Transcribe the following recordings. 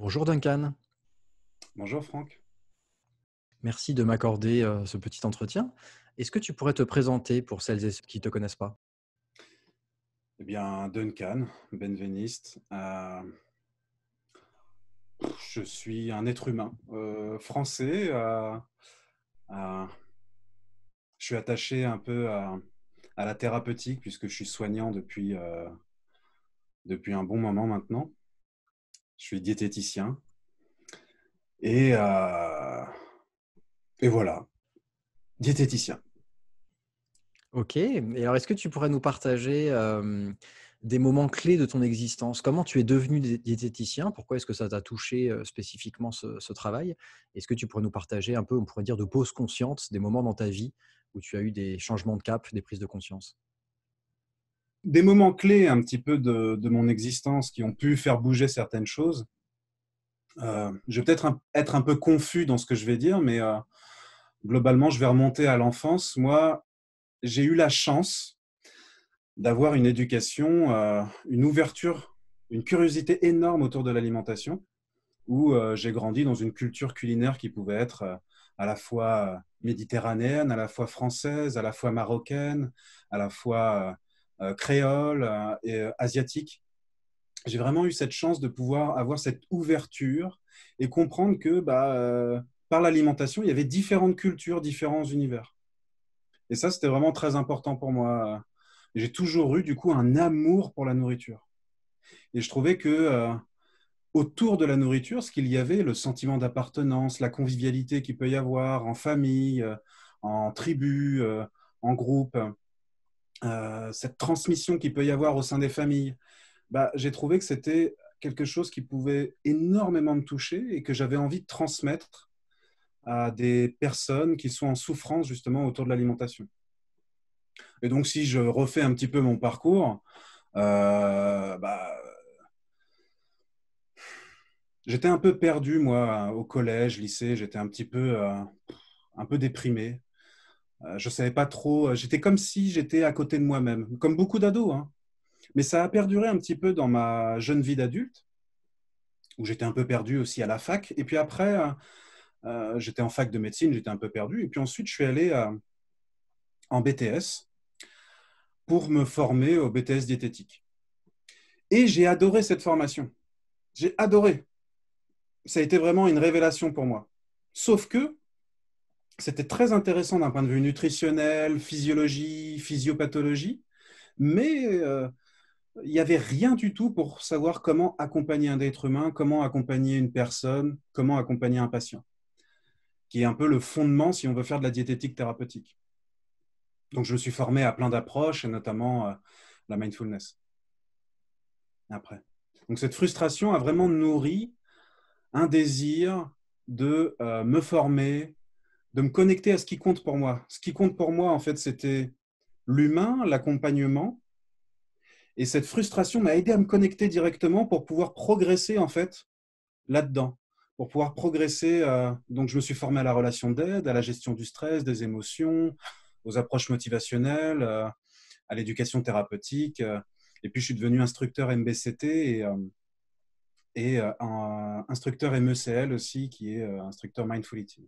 Bonjour Duncan, Bonjour Franck. merci de m'accorder ce petit entretien. Est-ce que tu pourrais te présenter pour celles et ceux qui ne te connaissent pas? Eh bien, Duncan, benveniste. Je suis un être humain français. À- je suis attaché un peu à la thérapeutique puisque je suis soignant depuis un bon moment maintenant. Je suis diététicien et, euh, et voilà, diététicien. Ok, et alors est-ce que tu pourrais nous partager des moments clés de ton existence? Comment tu es devenu diététicien? Pourquoi est-ce que ça t'a touché spécifiquement ce travail? Est-ce que tu pourrais nous partager un peu, on pourrait dire, de pause consciente, des moments dans ta vie où tu as eu des changements de cap, des prises de conscience? Des moments clés un petit peu de mon existence qui ont pu faire bouger certaines choses. Je vais peut-être être un peu confus dans ce que je vais dire, mais globalement, je vais remonter à l'enfance. Moi, j'ai eu la chance d'avoir une éducation, une ouverture, une curiosité énorme autour de l'alimentation, où j'ai grandi dans une culture culinaire qui pouvait être à la fois méditerranéenne, à la fois française, à la fois marocaine, à la fois créole et asiatique. J'ai vraiment eu cette chance de pouvoir avoir cette ouverture et comprendre que par l'alimentation, il y avait différentes cultures, différents univers. Et ça, c'était vraiment très important pour moi. J'ai toujours eu du coup un amour pour la nourriture. Et je trouvais que autour de la nourriture, ce qu'il y avait, le sentiment d'appartenance, la convivialité qu'il peut y avoir en famille, en tribu, en groupe, cette transmission qu'il peut y avoir au sein des familles, j'ai trouvé que c'était quelque chose qui pouvait énormément me toucher et que j'avais envie de transmettre à des personnes qui sont en souffrance justement autour de l'alimentation. Et donc, si je refais un petit peu mon parcours, euh, bah, j'étais un peu perdu, moi, au collège, lycée, j'étais un peu déprimé. Je savais pas trop, j'étais comme si j'étais à côté de moi-même, comme beaucoup d'ados, hein. Mais ça a perduré un petit peu dans ma jeune vie d'adulte, où j'étais un peu perdu aussi à la fac. Et puis après, j'étais en fac de médecine, j'étais un peu perdu. Et puis ensuite, je suis allé en BTS pour me former au BTS diététique. Et j'ai adoré cette formation. J'ai adoré. Ça a été vraiment une révélation pour moi. Sauf que c'était très intéressant d'un point de vue nutritionnel, physiologie, physiopathologie, mais il n'y avait rien du tout pour savoir comment accompagner un être humain, comment accompagner une personne, comment accompagner un patient, qui est un peu le fondement si on veut faire de la diététique thérapeutique. Donc, je me suis formé à plein d'approches, et notamment la mindfulness après. Donc, cette frustration a vraiment nourri un désir de me former, de me connecter à ce qui compte pour moi. Ce qui compte pour moi, en fait, c'était l'humain, l'accompagnement. Et cette frustration m'a aidé à me connecter directement pour pouvoir progresser, en fait, là-dedans. Pour pouvoir progresser, donc je me suis formé à la relation d'aide, à la gestion du stress, des émotions, aux approches motivationnelles, à l'éducation thérapeutique. Et puis, je suis devenu instructeur MBCT et un instructeur MECL aussi, qui est instructeur Mindful Eating.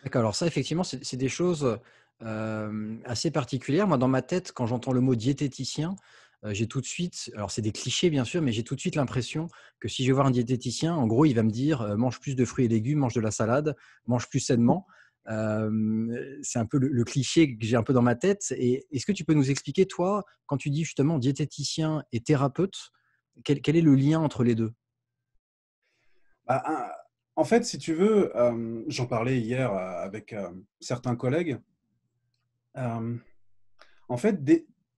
D'accord, alors ça, effectivement, c'est des choses, assez particulières. Moi, dans ma tête, quand j'entends le mot diététicien, j'ai tout de suite, alors c'est des clichés bien sûr, mais j'ai tout de suite l'impression que si je vais voir un diététicien, en gros, il va me dire, «Mange plus de fruits et légumes, mange de la salade, mange plus sainement». C'est un peu le cliché que j'ai un peu dans ma tête, et est-ce que tu peux nous expliquer, toi, quand tu dis justement diététicien et thérapeute, quel est le lien entre les 2? Bah, en fait, si tu veux, j'en parlais hier avec certains collègues. Euh, En fait,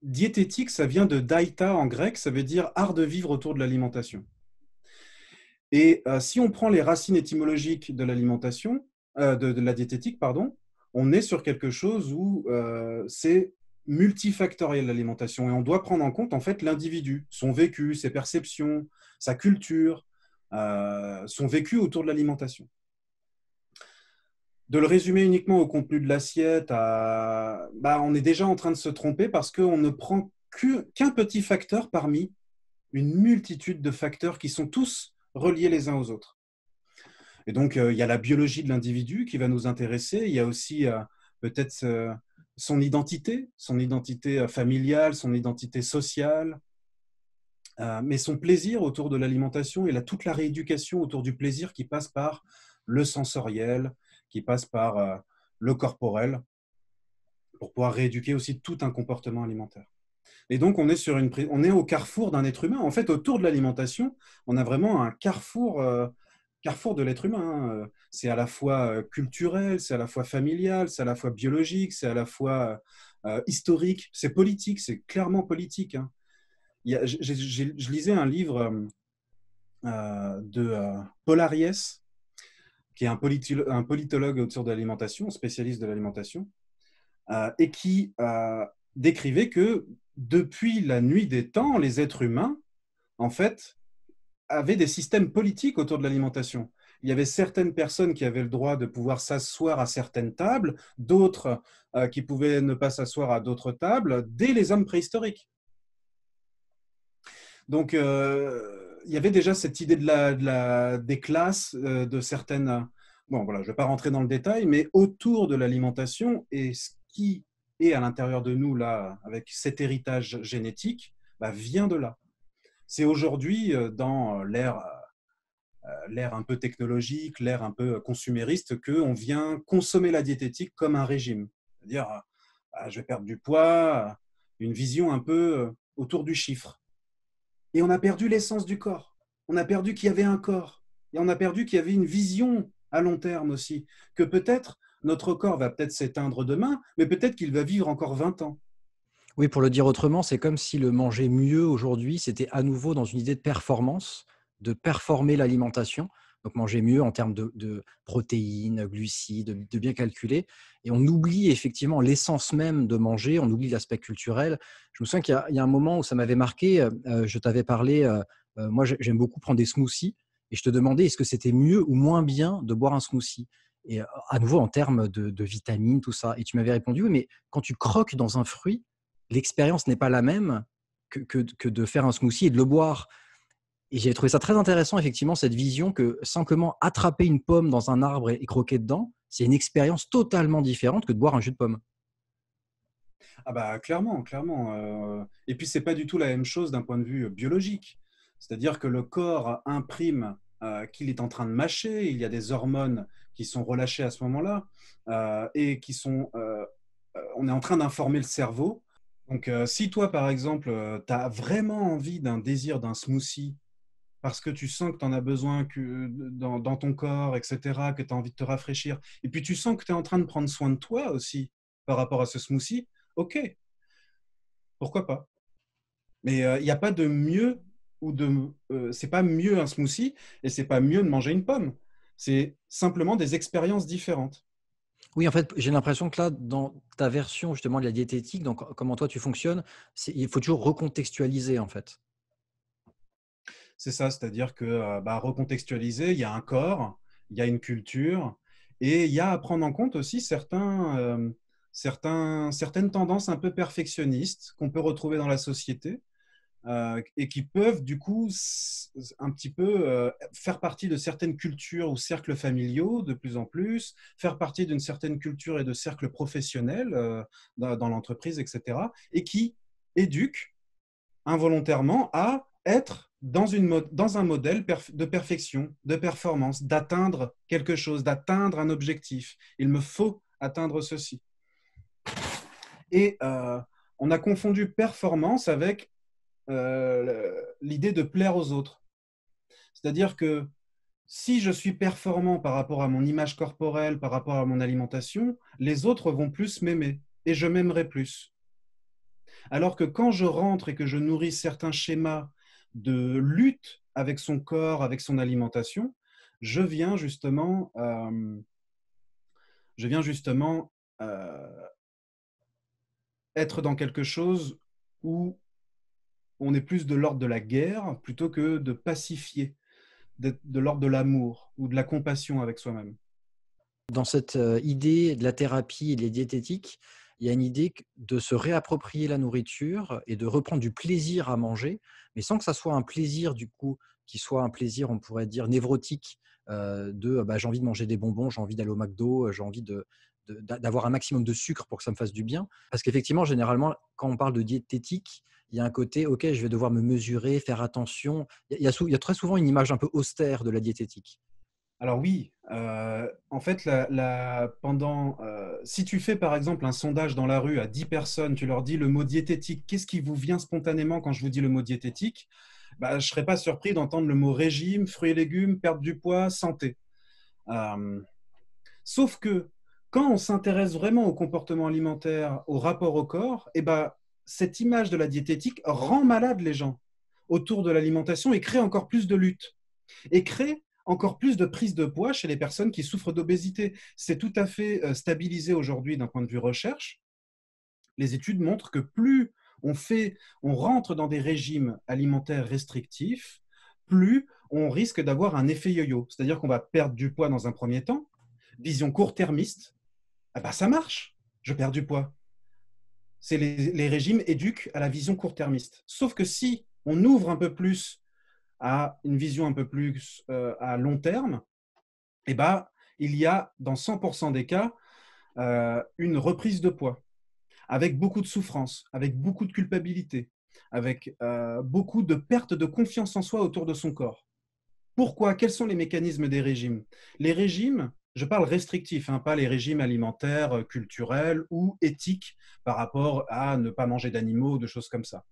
diététique, ça vient de daïta en grec, ça veut dire art de vivre autour de l'alimentation. Et si on prend les racines étymologiques de l'alimentation, de la diététique, pardon, on est sur quelque chose où c'est multifactoriel l'alimentation et on doit prendre en compte en fait l'individu, son vécu, ses perceptions, sa culture, son vécu autour de l'alimentation. De le résumer uniquement au contenu de l'assiette, on est déjà en train de se tromper parce qu'on ne prend qu'un petit facteur parmi une multitude de facteurs qui sont tous reliés les uns aux autres. Et donc, il y a la biologie de l'individu qui va nous intéresser. Il y a aussi peut-être son identité familiale, son identité sociale, mais son plaisir autour de l'alimentation et toute la rééducation autour du plaisir qui passe par le sensoriel, qui passe par le corporel, pour pouvoir rééduquer aussi tout un comportement alimentaire. Et donc, on est au carrefour d'un être humain. En fait, autour de l'alimentation, on a vraiment un carrefour de l'être humain. C'est à la fois culturel, c'est à la fois familial, c'est à la fois biologique, c'est à la fois historique, c'est politique, c'est clairement politique. Hein. Je lisais un livre de Paul Ariès, qui est un politologue autour de l'alimentation, spécialiste de l'alimentation, et qui décrivait que depuis la nuit des temps, les êtres humains, en fait, avaient des systèmes politiques autour de l'alimentation. Il y avait certaines personnes qui avaient le droit de pouvoir s'asseoir à certaines tables, d'autres qui pouvaient ne pas s'asseoir à d'autres tables, dès les hommes préhistoriques. Donc, il y avait déjà cette idée des classes, de certaines... Bon, voilà, je ne vais pas rentrer dans le détail, mais autour de l'alimentation et ce qui est à l'intérieur de nous, là, avec cet héritage génétique, vient de là. C'est aujourd'hui, dans l'ère un peu technologique, l'ère un peu consumériste, qu'on vient consommer la diététique comme un régime. C'est-à-dire, je vais perdre du poids, une vision un peu autour du chiffre. Et on a perdu l'essence du corps. On a perdu qu'il y avait un corps. Et on a perdu qu'il y avait une vision à long terme aussi. Que peut-être notre corps va peut-être s'éteindre demain, mais peut-être qu'il va vivre encore 20 ans. Oui, pour le dire autrement, c'est comme si le manger mieux aujourd'hui, c'était à nouveau dans une idée de performance, de performer l'alimentation. Donc manger mieux en termes de protéines, glucides, de bien calculer. Et on oublie effectivement l'essence même de manger, on oublie l'aspect culturel. Je me souviens qu'il y a un moment où ça m'avait marqué, je t'avais parlé, moi j'aime beaucoup prendre des smoothies, et je te demandais est-ce que c'était mieux ou moins bien de boire un smoothie. Et à nouveau en termes de vitamines, tout ça. Et tu m'avais répondu, oui, mais quand tu croques dans un fruit, l'expérience n'est pas la même que de faire un smoothie et de le boire. Et j'ai trouvé ça très intéressant, effectivement, cette vision que simplement attraper une pomme dans un arbre et croquer dedans, c'est une expérience totalement différente que de boire un jus de pomme. Ah clairement, clairement. Et puis, c'est pas du tout la même chose d'un point de vue biologique. C'est-à-dire que le corps imprime qu'il est en train de mâcher, il y a des hormones qui sont relâchées à ce moment-là et on est en train d'informer le cerveau. Donc, si toi, par exemple, tu as vraiment envie d'un désir d'un smoothie parce que tu sens que tu en as besoin dans ton corps, etc., que tu as envie de te rafraîchir, et puis tu sens que tu es en train de prendre soin de toi aussi par rapport à ce smoothie, ok, pourquoi pas. Mais il n'y a pas de mieux c'est pas mieux un smoothie et c'est pas mieux de manger une pomme. C'est simplement des expériences différentes. Oui, en fait, j'ai l'impression que là, dans ta version justement de la diététique, donc comment toi tu fonctionnes, il faut toujours recontextualiser en fait. C'est ça, c'est-à-dire que recontextualiser, il y a un corps, il y a une culture, et il y a à prendre en compte aussi certaines tendances un peu perfectionnistes qu'on peut retrouver dans la société et qui peuvent du coup un petit peu faire partie de certaines cultures ou cercles familiaux de plus en plus, faire partie d'une certaine culture et de cercles professionnels dans l'entreprise, etc., et qui éduquent involontairement à être dans un modèle de perfection, de performance, d'atteindre quelque chose, d'atteindre un objectif. Il me faut atteindre ceci. Et on a confondu performance avec l'idée de plaire aux autres. C'est-à-dire que si je suis performant par rapport à mon image corporelle, par rapport à mon alimentation, les autres vont plus m'aimer et je m'aimerai plus. Alors que quand je rentre et que je nourris certains schémas de lutte avec son corps, avec son alimentation, je viens justement, être dans quelque chose où on est plus de l'ordre de la guerre plutôt que de pacifier, de l'ordre de l'amour ou de la compassion avec soi-même. Dans cette idée de la thérapie et de la diététique, il y a une idée de se réapproprier la nourriture et de reprendre du plaisir à manger, mais sans que ça soit un plaisir du coup qui soit un plaisir, on pourrait dire névrotique, bah, j'ai envie de manger des bonbons, j'ai envie d'aller au McDo, j'ai envie d'avoir un maximum de sucre pour que ça me fasse du bien. Parce qu'effectivement, généralement, quand on parle de diététique, il y a un côté, OK, je vais devoir me mesurer, faire attention. Il y a très souvent une image un peu austère de la diététique. Alors oui, en fait, si tu fais par exemple un sondage dans la rue à 10 personnes, tu leur dis le mot diététique, qu'est-ce qui vous vient spontanément quand je vous dis le mot diététique? Bah, je ne serais pas surpris d'entendre le mot régime, fruits et légumes, perte du poids, santé. Euh, Sauf que quand on s'intéresse vraiment au comportement alimentaire, au rapport au corps, eh ben, cette image de la diététique rend malade les gens autour de l'alimentation et crée encore plus de lutte et crée encore plus de prise de poids chez les personnes qui souffrent d'obésité. C'est tout à fait stabilisé aujourd'hui d'un point de vue recherche. Les études montrent que plus on rentre dans des régimes alimentaires restrictifs, plus on risque d'avoir un effet yo-yo. C'est-à-dire qu'on va perdre du poids dans un premier temps. Vision court-termiste, ah bah ça marche, je perds du poids. C'est les régimes éduquent à la vision court-termiste. Sauf que si on ouvre un peu plus à une vision un peu plus à long terme, eh ben, il y a dans 100% des cas une reprise de poids avec beaucoup de souffrance, avec beaucoup de culpabilité, avec beaucoup de perte de confiance en soi autour de son corps. Pourquoi? Quels sont les mécanismes des régimes? Les régimes, je parle restrictifs, hein, pas les régimes alimentaires, culturels ou éthiques par rapport à ne pas manger d'animaux, de choses comme ça.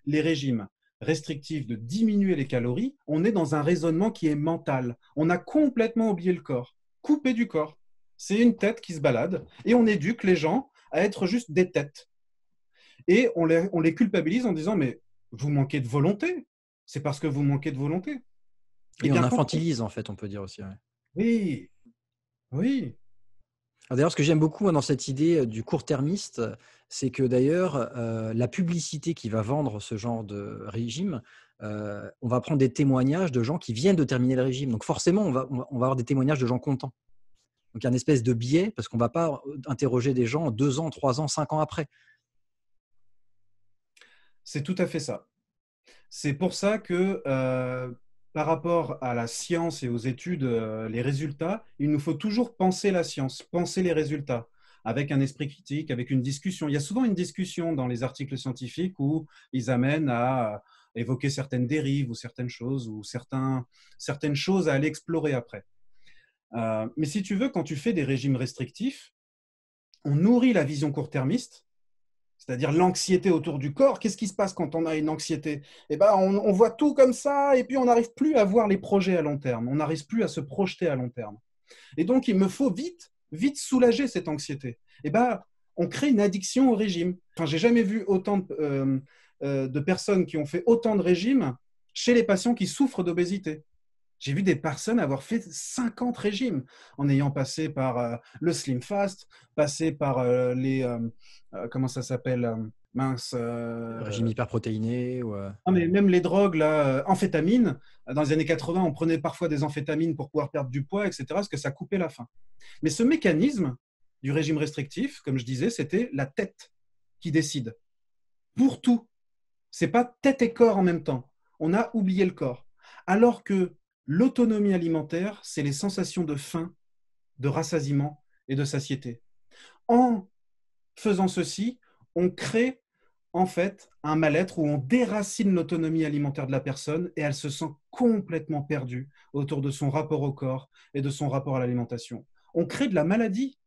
Les régimes restrictifs de diminuer les calories, on est dans un raisonnement qui est mental. On a complètement oublié le corps, coupé du corps. C'est une tête qui se balade et on éduque les gens à être juste des têtes. Et on les culpabilise en disant mais vous manquez de volonté. C'est parce que vous manquez de volonté. Eh Et on bien, infantilise, en fait, on peut dire aussi, ouais. oui, oui, D'ailleurs, ce que j'aime beaucoup moi, dans cette idée du court-termiste, c'est que d'ailleurs, la publicité qui va vendre ce genre de régime, on va prendre des témoignages de gens qui viennent de terminer le régime. Donc forcément, on va avoir des témoignages de gens contents. Donc il y a une espèce de biais parce qu'on ne va pas interroger des gens 2 ans, 3 ans, 5 ans après. c'est tout à fait ça. C'est pour ça que par rapport à la science et aux études, les résultats, il nous faut toujours penser la science, penser les résultats, avec un esprit critique, avec une discussion. Il y a souvent une discussion dans les articles scientifiques où ils amènent à évoquer certaines dérives ou certaines choses, ou certaines choses à aller explorer après. Mais si tu veux, quand tu fais des régimes restrictifs, on nourrit la vision court-termiste, c'est-à-dire l'anxiété autour du corps. Qu'est-ce qui se passe quand on a une anxiété? Eh ben, on voit tout comme ça et puis on n'arrive plus à voir les projets à long terme. On n'arrive plus à se projeter à long terme. Et donc, il me faut vite, vite soulager cette anxiété. Eh ben, on crée une addiction au régime. Enfin, j'ai jamais vu autant de personnes qui ont fait autant de régimes chez les patients qui souffrent d'obésité. J'ai vu des personnes avoir fait 50 régimes en ayant passé par le Slim Fast, passé par comment ça s'appelle, mince, Régime hyperprotéiné ou, non, mais même les drogues, là, amphétamines, dans les années 80, on prenait parfois des amphétamines pour pouvoir perdre du poids, etc., parce que ça coupait la faim. Mais ce mécanisme du régime restrictif, comme je disais, c'était la tête qui décide. Pour tout. C'est pas tête et corps en même temps. On a oublié le corps. Alors que l'autonomie alimentaire, c'est les sensations de faim, de rassasiement et de satiété. En faisant ceci, on crée en fait un mal-être où on déracine l'autonomie alimentaire de la personne et elle se sent complètement perdue autour de son rapport au corps et de son rapport à l'alimentation. On crée de la maladie.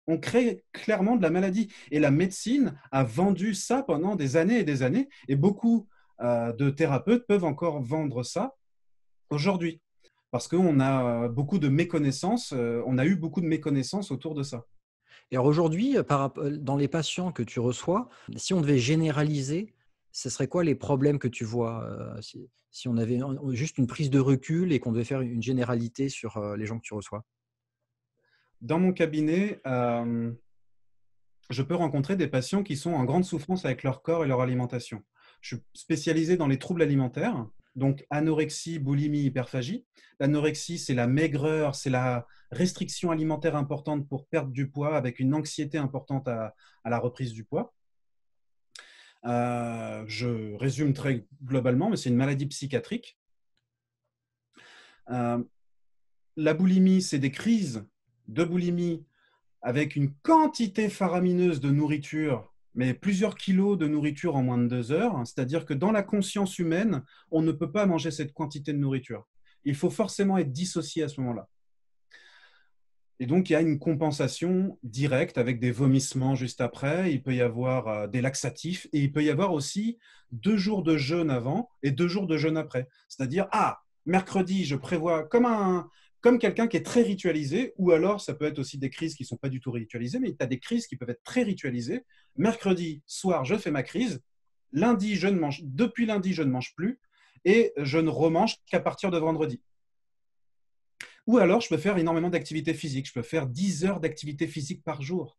On crée clairement de la maladie. Et la médecine a vendu ça pendant des années et des années. Et beaucoup de thérapeutes peuvent encore vendre ça aujourd'hui. Parce qu'on a beaucoup de méconnaissances, on a eu beaucoup de méconnaissances autour de ça. et alors aujourd'hui, dans les patients que tu reçois, si on devait généraliser, ce serait quoi les problèmes que tu vois, si on avait juste une prise de recul et qu'on devait faire une généralité sur, les gens que tu reçois? Dans mon cabinet, je peux rencontrer des patients qui sont en grande souffrance avec leur corps et leur alimentation. Je suis spécialisé dans les troubles alimentaires. Donc, anorexie, boulimie, hyperphagie. L'anorexie, c'est la maigreur, c'est la restriction alimentaire importante pour perdre du poids avec une anxiété importante à la reprise du poids. Je résume très globalement, mais c'est une maladie psychiatrique. La boulimie, c'est des crises de boulimie avec une quantité faramineuse de nourriture, mais plusieurs kilos de nourriture en moins de 2 heures. C'est-à-dire que dans la conscience humaine, on ne peut pas manger cette quantité de nourriture. Il faut forcément être dissocié à ce moment-là. Et donc, il y a une compensation directe avec des vomissements juste après. Il peut y avoir des laxatifs et il peut y avoir aussi 2 jours de jeûne avant et 2 jours de jeûne après. C'est-à-dire, mercredi, je prévois comme quelqu'un qui est très ritualisé, ou alors ça peut être aussi des crises qui ne sont pas du tout ritualisées, mais tu as des crises qui peuvent être très ritualisées. Mercredi soir, je fais ma crise. Lundi, je ne mange, depuis lundi, je ne mange plus et je ne remange qu'à partir de vendredi. Ou alors, je peux faire énormément d'activité physique. Je peux faire 10 heures d'activité physique par jour.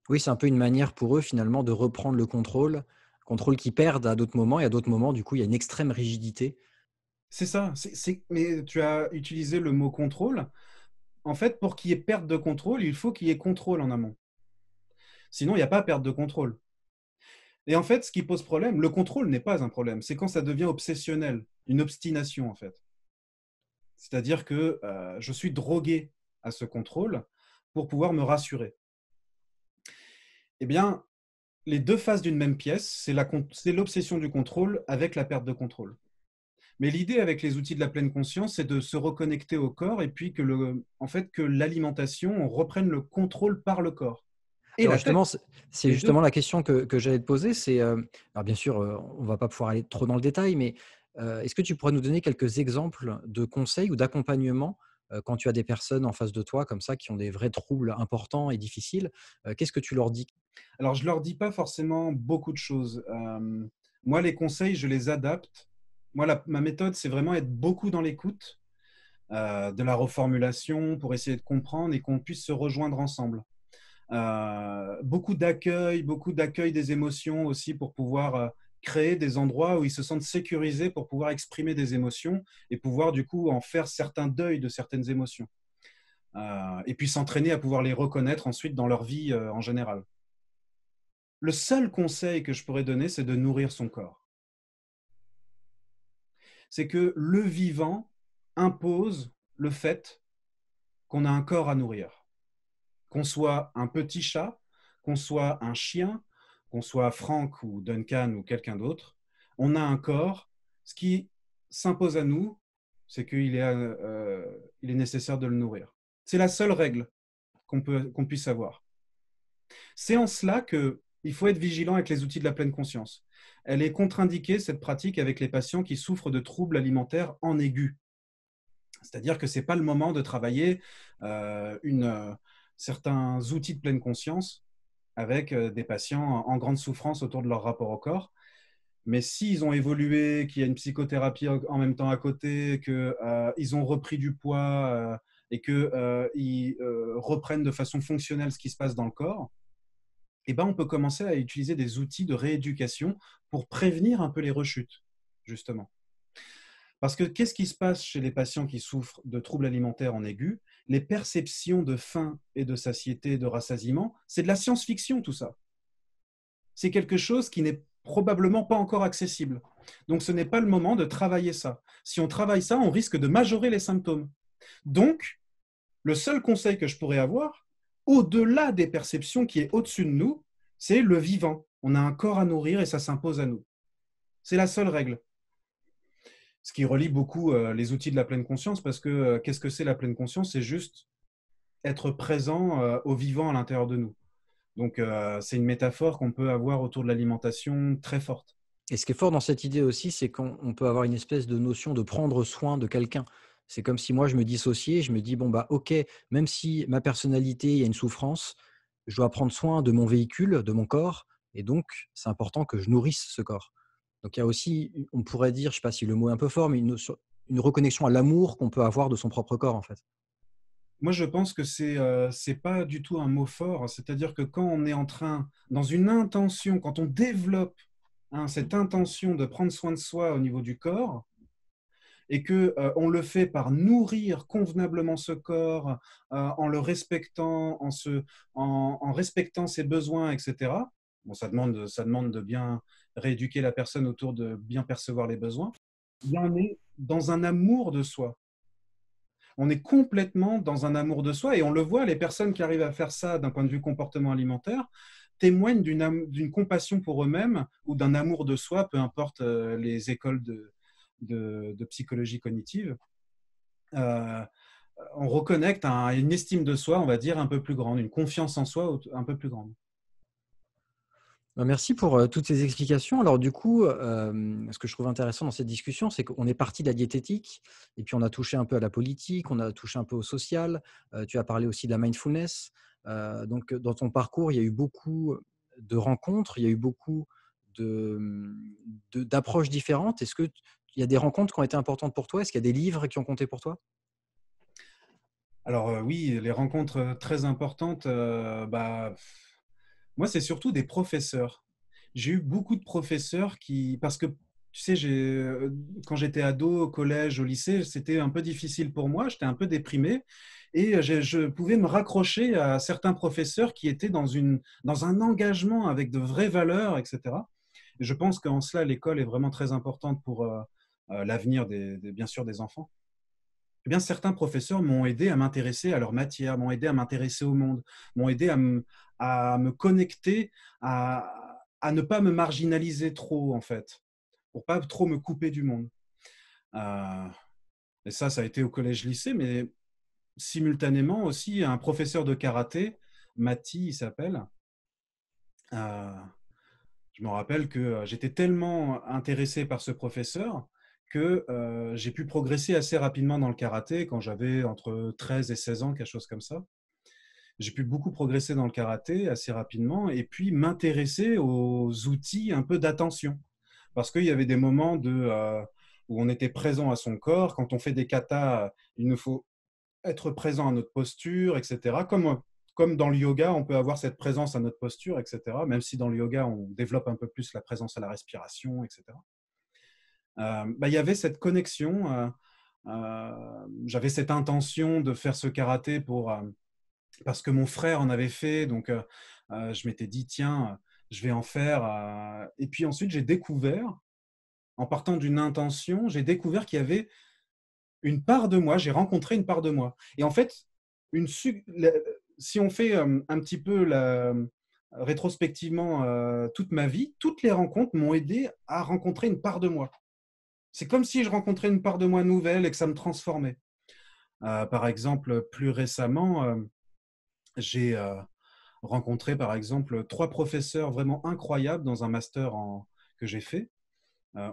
Oui, c'est un peu une manière pour eux finalement de reprendre le contrôle qu'ils perdent à d'autres moments et à d'autres moments, du coup, il y a une extrême rigidité. C'est ça. Mais tu as utilisé le mot contrôle. En fait, pour qu'il y ait perte de contrôle, il faut qu'il y ait contrôle en amont. Sinon, il n'y a pas perte de contrôle. Et en fait, ce qui pose problème, le contrôle n'est pas un problème. C'est quand ça devient obsessionnel, une obstination en fait. C'est-à-dire que je suis drogué à ce contrôle pour pouvoir me rassurer. Eh bien, les deux faces d'une même pièce, c'est l'obsession du contrôle avec la perte de contrôle. Mais l'idée avec les outils de la pleine conscience, c'est de se reconnecter au corps et puis que l'alimentation reprenne le contrôle par le corps. Et Alors la tête, justement, c'est les justement deux. la question que j'allais te poser, c'est, alors bien sûr, on va pas pouvoir aller trop dans le détail, mais, est-ce que tu pourrais nous donner quelques exemples de conseils ou d'accompagnement, quand tu as des personnes en face de toi comme ça qui ont des vrais troubles importants et difficiles? Qu'est-ce que tu leur dis? Alors, je leur dis pas forcément beaucoup de choses. Moi, les conseils, je les adapte. Moi, ma méthode, c'est vraiment être beaucoup dans l'écoute, de la reformulation pour essayer de comprendre et qu'on puisse se rejoindre ensemble. Beaucoup d'accueil des émotions aussi pour pouvoir créer des endroits où ils se sentent sécurisés pour pouvoir exprimer des émotions et pouvoir du coup en faire certains deuils de certaines émotions. Et puis s'entraîner à pouvoir les reconnaître ensuite dans leur vie en général. Le seul conseil que je pourrais donner, c'est de nourrir son corps. C'est que le vivant impose le fait qu'on a un corps à nourrir. Qu'on soit un petit chat, qu'on soit un chien, qu'on soit Franck ou Duncan ou quelqu'un d'autre, on a un corps. Ce qui s'impose à nous, c'est qu'il est nécessaire de le nourrir. C'est la seule règle qu'on puisse avoir. C'est en cela qu'il faut être vigilant avec les outils de la pleine conscience. Elle est contre-indiquée, cette pratique, avec les patients qui souffrent de troubles alimentaires en aigu. C'est-à-dire que ce n'est pas le moment de travailler certains outils de pleine conscience avec des patients en grande souffrance autour de leur rapport au corps. Mais s'ils ont évolué, qu'il y a une psychothérapie en même temps à côté, qu'ils ont repris du poids et qu'ils reprennent de façon fonctionnelle ce qui se passe dans le corps, eh ben, on peut commencer à utiliser des outils de rééducation pour prévenir un peu les rechutes, justement. Parce que qu'est-ce qui se passe chez les patients qui souffrent de troubles alimentaires en aigu? Les perceptions de faim et de satiété, de rassasiement, c'est de la science-fiction tout ça. C'est quelque chose qui n'est probablement pas encore accessible. Donc ce n'est pas le moment de travailler ça. Si on travaille ça, on risque de majorer les symptômes. Donc, le seul conseil que je pourrais avoir, au-delà des perceptions qui est au-dessus de nous, c'est le vivant. On a un corps à nourrir et ça s'impose à nous. C'est la seule règle. Ce qui relie beaucoup les outils de la pleine conscience, parce que qu'est-ce que c'est la pleine conscience? C'est juste être présent au vivant à l'intérieur de nous. Donc, c'est une métaphore qu'on peut avoir autour de l'alimentation très forte. Et ce qui est fort dans cette idée aussi, c'est qu'on peut avoir une espèce de notion de prendre soin de quelqu'un. C'est comme si moi je me dissociais, je me dis: «Bon, bah, OK, même si ma personnalité, il y a une souffrance, je dois prendre soin de mon véhicule, de mon corps et donc c'est important que je nourrisse ce corps». Donc il y a aussi, on pourrait dire, je ne sais pas si le mot est un peu fort, mais une reconnexion à l'amour qu'on peut avoir de son propre corps, en fait. Moi, je pense que c'est pas du tout un mot fort. C'est-à-dire que quand on est en train, dans une intention, quand on développe cette intention de prendre soin de soi au niveau du corps, et que on le fait par nourrir convenablement ce corps, en le respectant, en respectant ses besoins, etc. Bon, ça demande de bien rééduquer la personne autour de bien percevoir les besoins. Il y en est dans un amour de soi. On est complètement dans un amour de soi et on le voit, les personnes qui arrivent à faire ça d'un point de vue comportement alimentaire témoignent d'une compassion pour eux-mêmes ou d'un amour de soi, peu importe les écoles de psychologie cognitive. Euh, on reconnecte à une estime de soi, on va dire, un peu plus grande, une confiance en soi un peu plus grande. Merci pour toutes ces explications. Alors du coup, ce que je trouve intéressant dans cette discussion, c'est qu'on est parti de la diététique et puis on a touché un peu à la politique, on a touché un peu au social. Tu as parlé aussi de la mindfulness. Donc dans ton parcours, il y a eu beaucoup de rencontres, il y a eu beaucoup d'approches différentes. Est-ce qu'il y a des rencontres qui ont été importantes pour toi? Est-ce qu'il y a des livres qui ont compté pour toi? Alors oui, les rencontres très importantes, moi, c'est surtout des professeurs. J'ai eu beaucoup de professeurs qui, parce que tu sais, quand j'étais ado, au collège, au lycée, c'était un peu difficile pour moi, j'étais un peu déprimé et je pouvais me raccrocher à certains professeurs qui étaient dans un engagement avec de vraies valeurs, etc. Et je pense qu'en cela, l'école est vraiment très importante pour l'avenir bien sûr des enfants. Eh bien, certains professeurs m'ont aidé à m'intéresser à leur matière, m'ont aidé à m'intéresser au monde, m'ont aidé à me connecter, à ne pas me marginaliser trop, en fait, pour pas trop me couper du monde. Euh, et ça a été au collège-lycée, mais simultanément aussi un professeur de karaté, Mati, il s'appelle. Euh, je me rappelle que j'étais tellement intéressé par ce professeur que j'ai pu progresser assez rapidement dans le karaté quand j'avais entre 13 et 16 ans, quelque chose comme ça. J'ai pu beaucoup progresser dans le karaté assez rapidement et puis m'intéresser aux outils un peu d'attention. Parce qu'il y avait des moments où on était présent à son corps. Quand on fait des katas, il nous faut être présent à notre posture, etc. Comme dans le yoga, on peut avoir cette présence à notre posture, etc. Même si dans le yoga, on développe un peu plus la présence à la respiration, etc. Il y avait cette connexion. J'avais cette intention de faire ce karaté parce que mon frère en avait fait. Donc, je m'étais dit, tiens, je vais en faire. Et puis ensuite, j'ai découvert, en partant d'une intention, j'ai découvert qu'il y avait une part de moi, j'ai rencontré une part de moi. Et en fait, si on fait un petit peu rétrospectivement toute ma vie, toutes les rencontres m'ont aidé à rencontrer une part de moi. C'est comme si je rencontrais une part de moi nouvelle et que ça me transformait. Par exemple, plus récemment, j'ai rencontré, par exemple, 3 professeurs vraiment incroyables dans un master que j'ai fait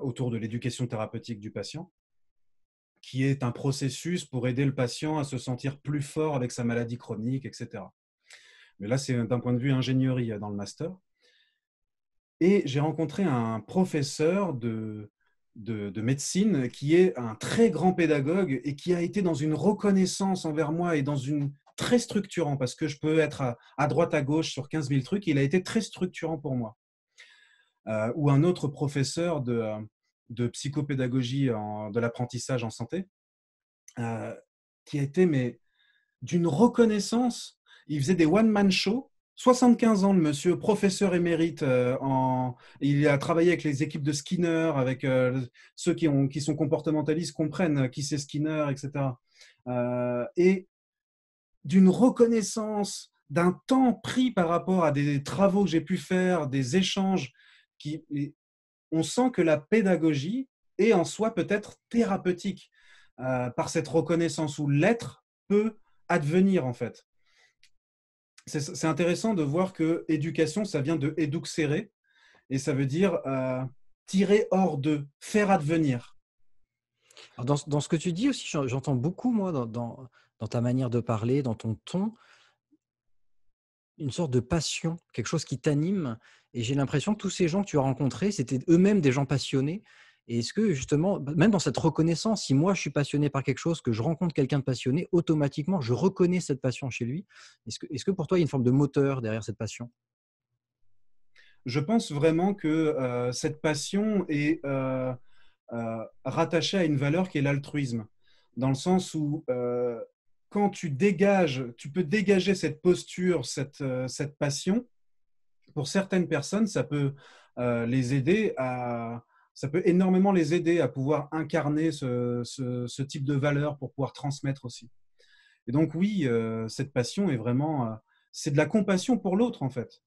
autour de l'éducation thérapeutique du patient, qui est un processus pour aider le patient à se sentir plus fort avec sa maladie chronique, etc. Mais là, c'est d'un point de vue ingénierie dans le master. Et j'ai rencontré un professeur de médecine qui est un très grand pédagogue et qui a été dans une reconnaissance envers moi et dans une très structurant, parce que je peux être à droite, à gauche sur 15 000 trucs, il a été très structurant pour moi. Ou un autre professeur de psychopédagogie de l'apprentissage en santé, qui a été mais d'une reconnaissance. Il faisait des one-man shows. 75 ans, le monsieur, professeur émérite. Il a travaillé avec les équipes de Skinner, avec ceux qui sont comportementalistes comprennent qui c'est Skinner, etc. Et d'une reconnaissance, d'un temps pris par rapport à des travaux que j'ai pu faire, des échanges, on sent que la pédagogie est en soi peut-être thérapeutique par cette reconnaissance où l'être peut advenir en fait. C'est intéressant de voir que éducation, ça vient de eduxere et ça veut dire tirer hors de, faire advenir. Alors dans ce que tu dis aussi, j'entends beaucoup, moi, dans ta manière de parler, dans ton ton, une sorte de passion, quelque chose qui t'anime. Et j'ai l'impression que tous ces gens que tu as rencontrés, c'était eux-mêmes des gens passionnés. Et est-ce que justement, même dans cette reconnaissance, si moi je suis passionné par quelque chose, que je rencontre quelqu'un de passionné, automatiquement, je reconnais cette passion chez lui. Est-ce que pour toi, il y a une forme de moteur derrière cette passion? Je pense vraiment que cette passion est rattaché à une valeur qui est l'altruisme, dans le sens où quand tu peux dégager cette posture, cette passion, pour certaines personnes, les aider ça peut énormément les aider à pouvoir incarner ce type de valeur pour pouvoir transmettre aussi. Et donc oui, cette passion est vraiment, c'est de la compassion pour l'autre en fait.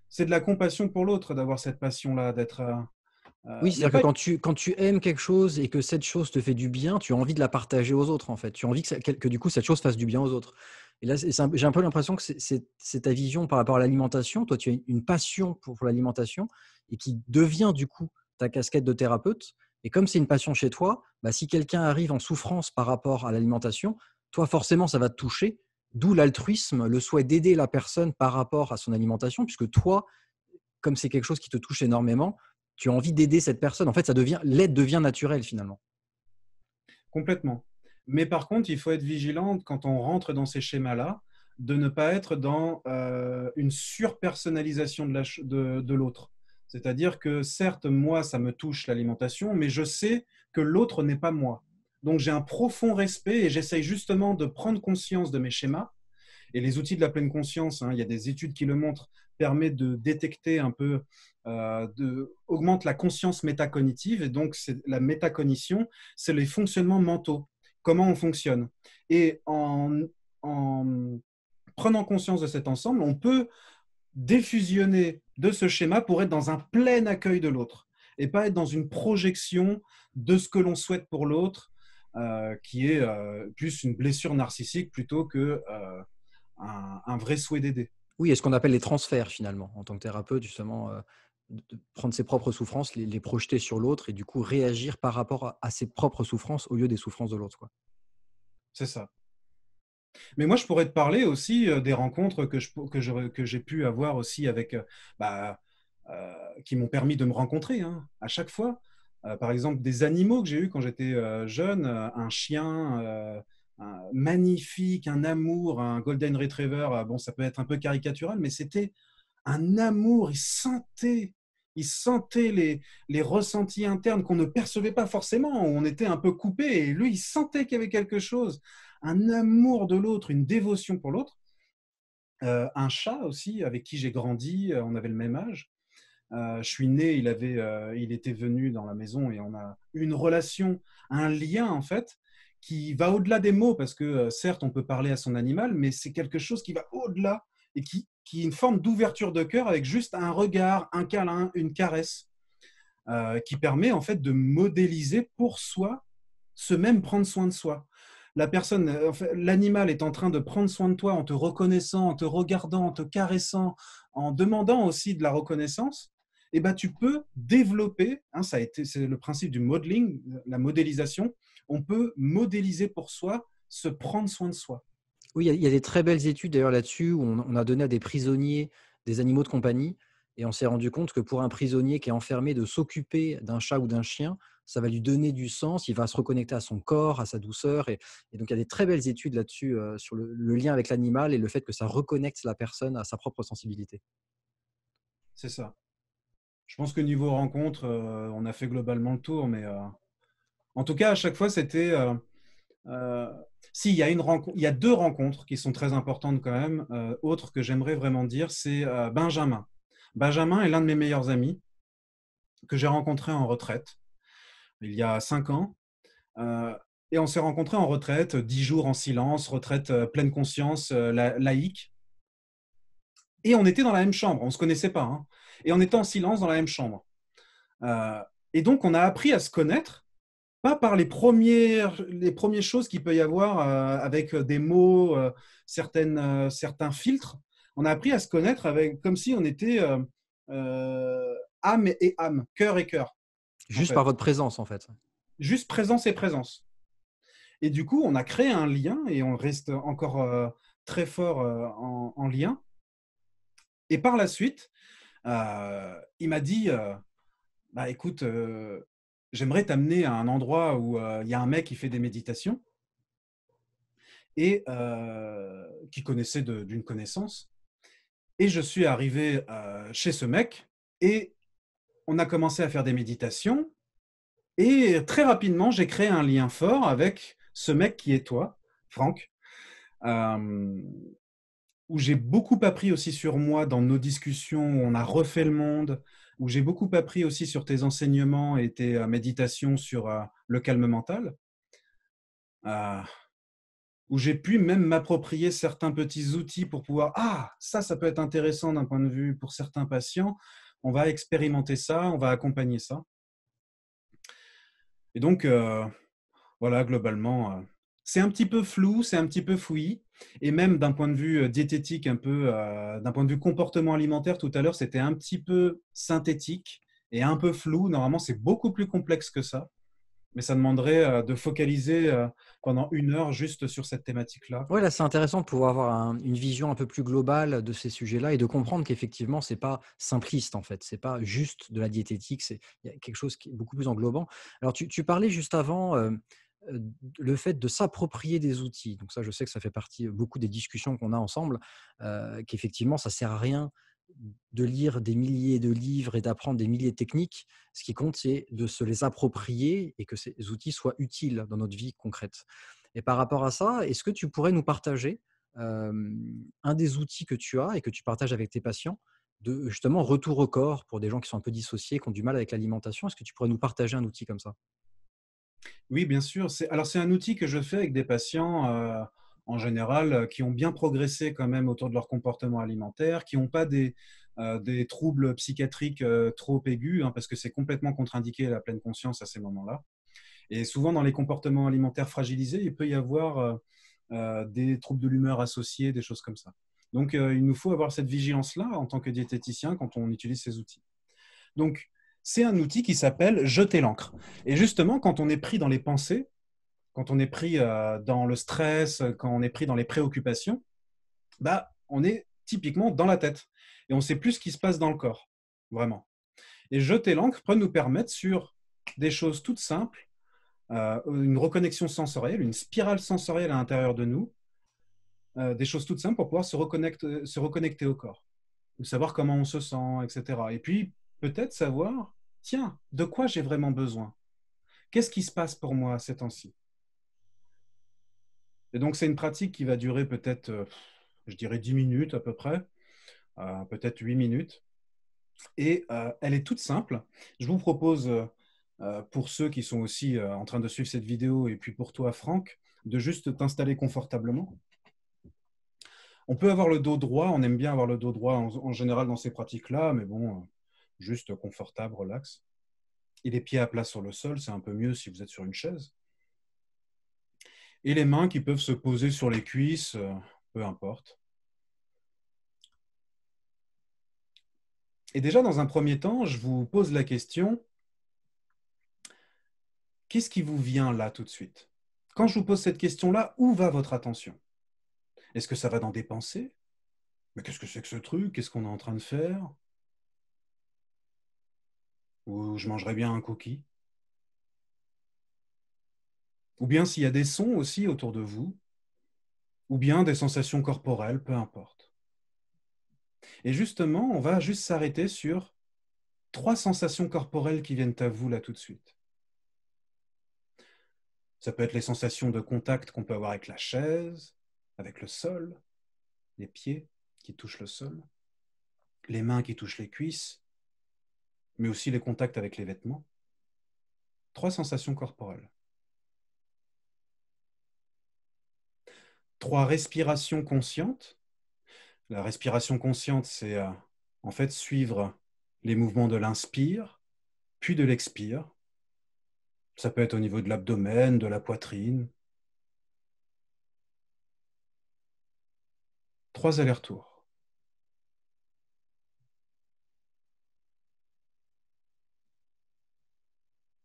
C'est de la compassion pour l'autre d'avoir cette passion-là, d'être, Oui, ne c'est-à-dire que pas. quand tu aimes quelque chose et que cette chose te fait du bien, tu as envie de la partager aux autres, en fait. Tu as envie que du coup, cette chose fasse du bien aux autres. Et là, j'ai un peu l'impression que c'est ta vision par rapport à l'alimentation. Toi, tu as une passion pour l'alimentation et qui devient du coup ta casquette de thérapeute. Et comme c'est une passion chez toi, bah, si quelqu'un arrive en souffrance par rapport à l'alimentation, toi, forcément, ça va te toucher. D'où l'altruisme, le souhait d'aider la personne par rapport à son alimentation, puisque toi, comme c'est quelque chose qui te touche énormément, tu as envie d'aider cette personne. En fait, l'aide devient naturelle finalement. Complètement. Mais par contre, il faut être vigilant quand on rentre dans ces schémas-là, de ne pas être dans une surpersonnalisation de l'autre. C'est-à-dire que certes, moi, ça me touche l'alimentation, mais je sais que l'autre n'est pas moi. Donc j'ai un profond respect et j'essaye justement de prendre conscience de mes schémas. Et les outils de la pleine conscience, hein, il y a des études qui le montrent, permettent de détecter un peu, augmente la conscience métacognitive. Et donc, la métacognition, c'est les fonctionnements mentaux, comment on fonctionne. Et en prenant conscience de cet ensemble, on peut défusionner de ce schéma pour être dans un plein accueil de l'autre et pas être dans une projection de ce que l'on souhaite pour l'autre, qui est plus une blessure narcissique plutôt que un vrai souhait d'aider. Oui, et ce qu'on appelle les transferts finalement, en tant que thérapeute, justement, de prendre ses propres souffrances, les projeter sur l'autre et du coup réagir par rapport à ses propres souffrances au lieu des souffrances de l'autre, quoi. C'est ça. Mais moi, je pourrais te parler aussi des rencontres que j'ai pu avoir aussi avec, bah, qui m'ont permis de me rencontrer, hein, à chaque fois. Par exemple, des animaux que j'ai eus quand j'étais jeune, un chien magnifique, un amour, un golden retriever. Bon, ça peut être un peu caricatural, mais c'était un amour. Il sentait les ressentis internes qu'on ne percevait pas forcément. On était un peu coupé et lui, il sentait qu'il y avait quelque chose, un amour de l'autre, une dévotion pour l'autre. Un chat aussi avec qui j'ai grandi, on avait le même âge. Je suis né, il était venu dans la maison et on a eu une relation, un lien en fait, qui va au-delà des mots parce que certes on peut parler à son animal, mais c'est quelque chose qui va au-delà et qui est une forme d'ouverture de cœur avec juste un regard, un câlin, une caresse, qui permet en fait de modéliser pour soi ce même prendre soin de soi. La personne, en fait, l'animal est en train de prendre soin de toi en te reconnaissant, en te regardant, en te caressant, en demandant aussi de la reconnaissance. Et ben, tu peux développer, hein, c'est le principe du modeling, la modélisation. On peut modéliser pour soi, se prendre soin de soi. Oui, il y a des très belles études d'ailleurs là-dessus où on a donné à des prisonniers des animaux de compagnie et on s'est rendu compte que pour un prisonnier qui est enfermé, de s'occuper d'un chat ou d'un chien, ça va lui donner du sens, il va se reconnecter à son corps, à sa douceur et donc il y a des très belles études là-dessus, sur le lien avec l'animal et le fait que ça reconnecte la personne à sa propre sensibilité. C'est ça. Je pense que niveau rencontre, on a fait globalement le tour, mais en tout cas, à chaque fois, c'était. Euh, si, il y a deux rencontres qui sont très importantes quand même. Autre que j'aimerais vraiment dire, c'est Benjamin. Benjamin est l'un de mes meilleurs amis que j'ai rencontré en retraite il y a 5 ans. Euh, et on s'est rencontrés en retraite, 10 jours en silence, retraite pleine conscience, laïque. Et on était dans la même chambre, on ne se connaissait pas, hein. Et on était en silence dans la même chambre. Euh, et donc, on a appris à se connaître, pas par les premières choses qu'il peut y avoir avec des mots, certains filtres. On a appris à se connaître comme si on était âme et âme, cœur et cœur, en Juste par fait. votre présence en fait. Juste présence et présence. Et du coup, on a créé un lien et on reste encore très fort en lien. Et par la suite, il m'a dit, bah écoute, j'aimerais t'amener à un endroit où il y a un mec qui fait des méditations et qui connaissait d'une connaissance. Et je suis arrivé chez ce mec et on a commencé à faire des méditations. Et très rapidement, j'ai créé un lien fort avec ce mec qui est toi, Franck, euh, où j'ai beaucoup appris aussi sur moi dans nos discussions, où on a refait le monde, où j'ai beaucoup appris aussi sur tes enseignements et tes méditations sur le calme mental, euh, où j'ai pu même m'approprier certains petits outils pour pouvoir, ah, ça peut être intéressant d'un point de vue pour certains patients, on va expérimenter ça, on va accompagner ça. Et donc, voilà, globalement, c'est un petit peu flou, c'est un petit peu fouillis. Et même d'un point de vue diététique, un peu, d'un point de vue comportement alimentaire, tout à l'heure, c'était un petit peu synthétique et un peu flou. Normalement, c'est beaucoup plus complexe que ça. Mais ça demanderait de focaliser pendant 1 heure juste sur cette thématique-là, Ouais, quoi. là, c'est intéressant de pouvoir avoir une vision un peu plus globale de ces sujets-là et de comprendre qu'effectivement, c'est pas simpliste en fait. C'est pas juste de la diététique, il y a quelque chose qui est beaucoup plus englobant. Alors, tu parlais juste avant le fait de s'approprier des outils. Donc ça, je sais que ça fait partie beaucoup des discussions qu'on a ensemble, qu'effectivement, ça sert à rien de lire des milliers de livres et d'apprendre des milliers de techniques. Ce qui compte, c'est de se les approprier et que ces outils soient utiles dans notre vie concrète. Et par rapport à ça, est-ce que tu pourrais nous partager un des outils que tu as et que tu partages avec tes patients de justement retour au corps pour des gens qui sont un peu dissociés, qui ont du mal avec l'alimentation? Est-ce que tu pourrais nous partager un outil comme ça? Oui, bien sûr. Alors, c'est un outil que je fais avec des patients, en général, qui ont bien progressé quand même autour de leur comportement alimentaire, qui n'ont pas des troubles psychiatriques trop aigus, hein, parce que c'est complètement contre-indiqué la pleine conscience à ces moments-là. Et souvent, dans les comportements alimentaires fragilisés, il peut y avoir des troubles de l'humeur associés, des choses comme ça. Donc, il nous faut avoir cette vigilance-là en tant que diététicien quand on utilise ces outils. Donc, c'est un outil qui s'appelle jeter l'encre. Et justement, quand on est pris dans les pensées, quand on est pris dans le stress, quand on est pris dans les préoccupations, bah, on est typiquement dans la tête. Et on ne sait plus ce qui se passe dans le corps, vraiment. Et jeter l'encre peut nous permettre sur des choses toutes simples, une reconnexion sensorielle, une spirale sensorielle à l'intérieur de nous, des choses toutes simples pour pouvoir se reconnecter au corps, savoir comment on se sent, etc. Et puis, peut-être savoir, tiens, de quoi j'ai vraiment besoin? Qu'est-ce qui se passe pour moi ces temps-ci? Et donc, c'est une pratique qui va durer peut-être, je dirais, 10 minutes à peu près, peut-être 8 minutes. Et elle est toute simple. Je vous propose, pour ceux qui sont aussi en train de suivre cette vidéo, et puis pour toi, Franck, de juste t'installer confortablement. On peut avoir le dos droit, on aime bien avoir le dos droit en général dans ces pratiques-là, mais bon, juste confortable, relax. Et les pieds à plat sur le sol, c'est un peu mieux si vous êtes sur une chaise. Et les mains qui peuvent se poser sur les cuisses, peu importe. Et déjà, dans un premier temps, je vous pose la question, qu'est-ce qui vous vient là tout de suite? Quand je vous pose cette question-là, où va votre attention? Est-ce que ça va dans des pensées? Mais qu'est-ce que c'est que ce truc? Qu'est-ce qu'on est en train de faire? Ou je mangerais bien un cookie? Ou bien s'il y a des sons aussi autour de vous, ou bien des sensations corporelles, peu importe. Et justement, on va juste s'arrêter sur 3 sensations corporelles qui viennent à vous là tout de suite. Ça peut être les sensations de contact qu'on peut avoir avec la chaise, avec le sol, les pieds qui touchent le sol, les mains qui touchent les cuisses, mais aussi les contacts avec les vêtements. 3 sensations corporelles. 3 respirations conscientes. La respiration consciente, c'est en fait suivre les mouvements de l'inspire, puis de l'expire. Ça peut être au niveau de l'abdomen, de la poitrine. 3 allers-retours.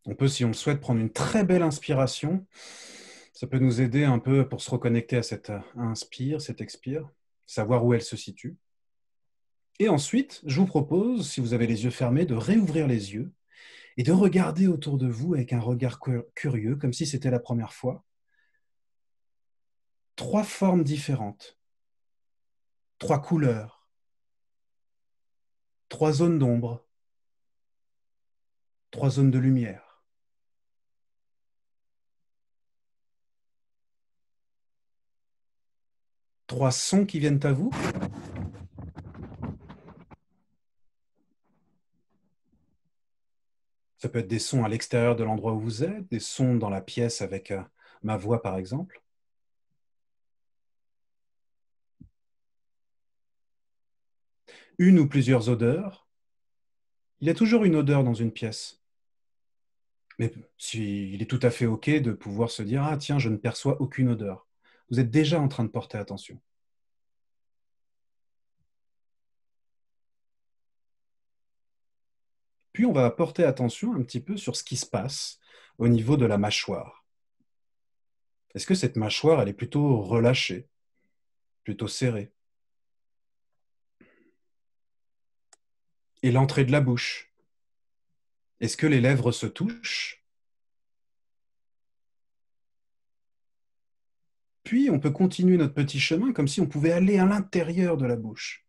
On peut, si on le souhaite, prendre une très belle inspiration. Ça peut nous aider un peu pour se reconnecter à cette inspire, cette expire, savoir où elle se situe. Et ensuite, je vous propose, si vous avez les yeux fermés, de réouvrir les yeux et de regarder autour de vous avec un regard curieux, comme si c'était la première fois. 3 formes différentes, 3 couleurs, 3 zones d'ombre, 3 zones de lumière. 3 sons qui viennent à vous. Ça peut être des sons à l'extérieur de l'endroit où vous êtes, des sons dans la pièce avec ma voix, par exemple. Une ou plusieurs odeurs. Il y a toujours une odeur dans une pièce. Mais il est tout à fait OK de pouvoir se dire, ah tiens, je ne perçois aucune odeur. Vous êtes déjà en train de porter attention. Puis on va porter attention un petit peu sur ce qui se passe au niveau de la mâchoire. Est-ce que cette mâchoire, elle est plutôt relâchée, plutôt serrée? Et l'entrée de la bouche? Est-ce que les lèvres se touchent? Puis on peut continuer notre petit chemin comme si on pouvait aller à l'intérieur de la bouche.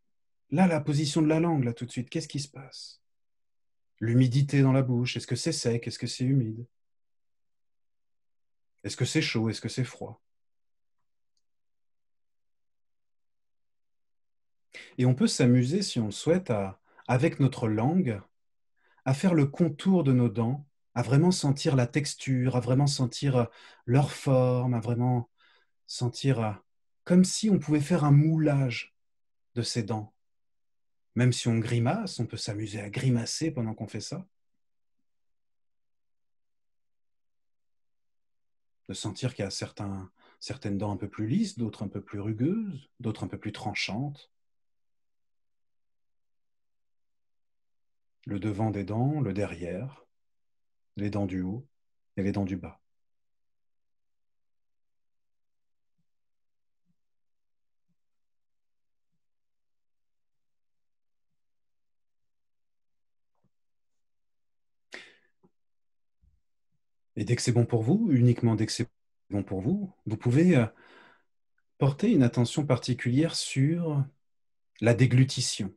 Là, la position de la langue, là tout de suite, qu'est-ce qui se passe? L'humidité dans la bouche, est-ce que c'est sec? Est-ce que c'est humide? Est-ce que c'est chaud? Est-ce que c'est froid? Et on peut s'amuser, si on le souhaite, avec notre langue, à faire le contour de nos dents, à vraiment sentir la texture, à vraiment sentir leur forme, à vraiment sentir comme si on pouvait faire un moulage de ses dents. Même si on grimace, on peut s'amuser à grimacer pendant qu'on fait ça. De sentir qu'il y a certaines dents un peu plus lisses, d'autres un peu plus rugueuses, d'autres un peu plus tranchantes. Le devant des dents, le derrière, les dents du haut et les dents du bas. Et dès que c'est bon pour vous, uniquement dès que c'est bon pour vous, vous pouvez porter une attention particulière sur la déglutition.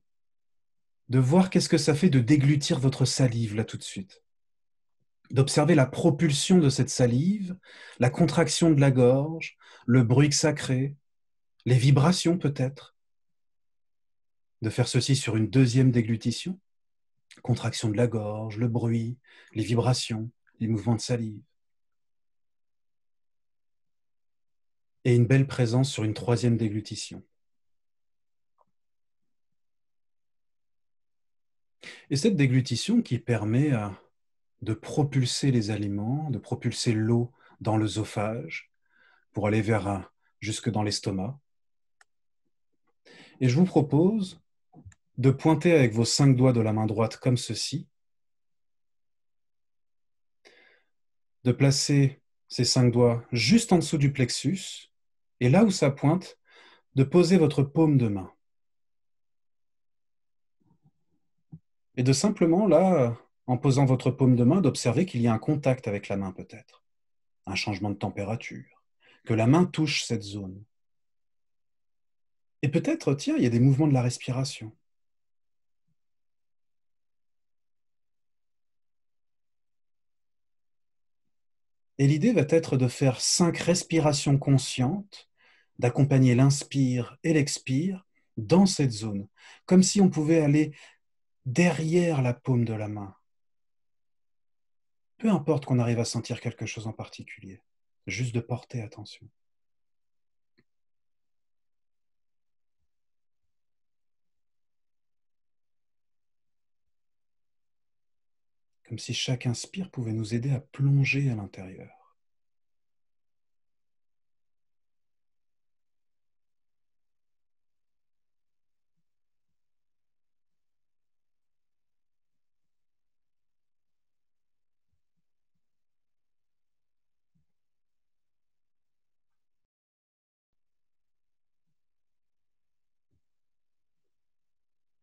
De voir qu'est-ce que ça fait de déglutir votre salive là tout de suite. D'observer la propulsion de cette salive, la contraction de la gorge, le bruit que ça crée, les vibrations peut-être. De faire ceci sur une deuxième déglutition. Contraction de la gorge, le bruit, les vibrations, les mouvements de salive. Et une belle présence sur une troisième déglutition. Et cette déglutition qui permet de propulser les aliments, de propulser l'eau dans l'œsophage pour aller jusque dans l'estomac. Et je vous propose de pointer avec vos 5 doigts de la main droite comme ceci, de placer ces 5 doigts juste en dessous du plexus, et là où ça pointe, de poser votre paume de main. Et de simplement, là, en posant votre paume de main, d'observer qu'il y a un contact avec la main peut-être, un changement de température, que la main touche cette zone. Et peut-être, tiens, il y a des mouvements de la respiration. Et l'idée va être de faire 5 respirations conscientes, d'accompagner l'inspire et l'expire dans cette zone, comme si on pouvait aller derrière la paume de la main. Peu importe qu'on arrive à sentir quelque chose en particulier, juste de porter attention. Comme si chaque inspire pouvait nous aider à plonger à l'intérieur.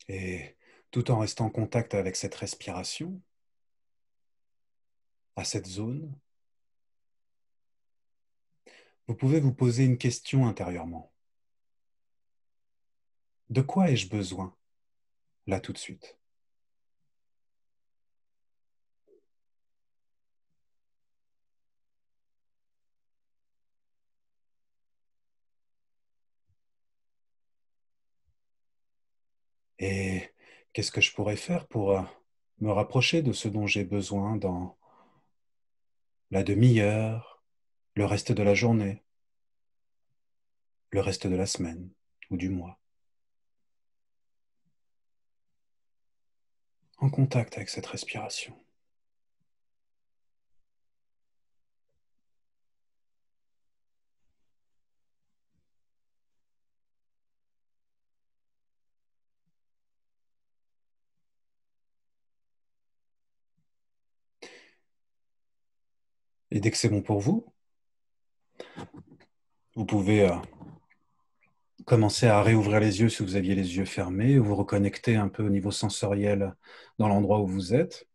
Et tout en restant en contact avec cette respiration, à cette zone, vous pouvez vous poser une question intérieurement. De quoi ai-je besoin, là tout de suite? Et qu'est-ce que je pourrais faire pour me rapprocher de ce dont j'ai besoin dans la demi-heure, le reste de la journée, le reste de la semaine ou du mois, en contact avec cette respiration. Et dès que c'est bon pour vous, vous pouvez commencer à réouvrir les yeux si vous aviez les yeux fermés, ou vous reconnecter un peu au niveau sensoriel dans l'endroit où vous êtes.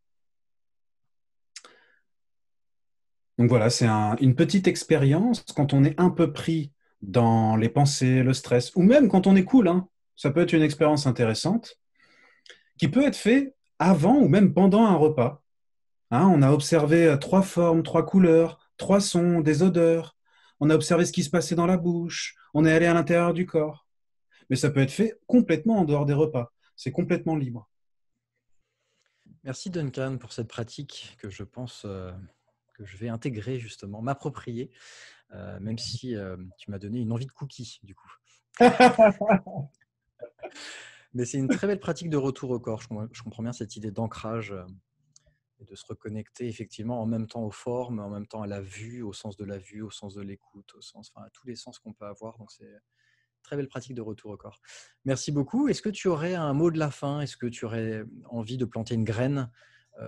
Donc voilà, c'est une petite expérience quand on est un peu pris dans les pensées, le stress, ou même quand on est cool, hein. Ça peut être une expérience intéressante qui peut être fait avant ou même pendant un repas. Hein, on a observé trois formes, trois couleurs, trois sons, des odeurs. On a observé ce qui se passait dans la bouche. On est allé à l'intérieur du corps. Mais ça peut être fait complètement en dehors des repas. C'est complètement libre. Merci Duncan pour cette pratique que je pense que je vais intégrer justement, m'approprier, même si tu m'as donné une envie de cookies du coup. Mais c'est une très belle pratique de retour au corps. Je comprends bien cette idée d'ancrage et de se reconnecter effectivement en même temps aux formes, en même temps à la vue, au sens de la vue, au sens de l'écoute, enfin, à tous les sens qu'on peut avoir. Donc c'est une très belle pratique de retour au corps. Merci beaucoup. Est-ce que tu aurais un mot de la fin? Est-ce que tu aurais envie de planter une graine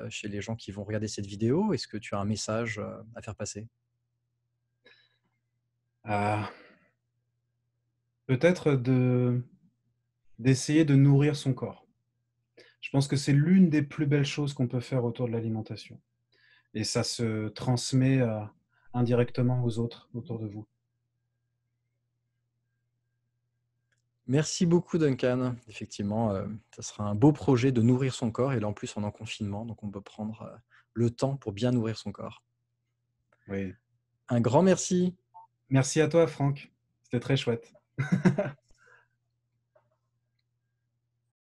chez les gens qui vont regarder cette vidéo? Est-ce que tu as un message à faire passer? Ah, peut-être d'essayer de nourrir son corps. Je pense que c'est l'une des plus belles choses qu'on peut faire autour de l'alimentation. Et ça se transmet indirectement aux autres autour de vous. Merci beaucoup Duncan. Effectivement, ça sera un beau projet de nourrir son corps et là en plus on est en confinement, donc on peut prendre le temps pour bien nourrir son corps. Oui. Un grand merci. Merci à toi, Franck. C'était très chouette.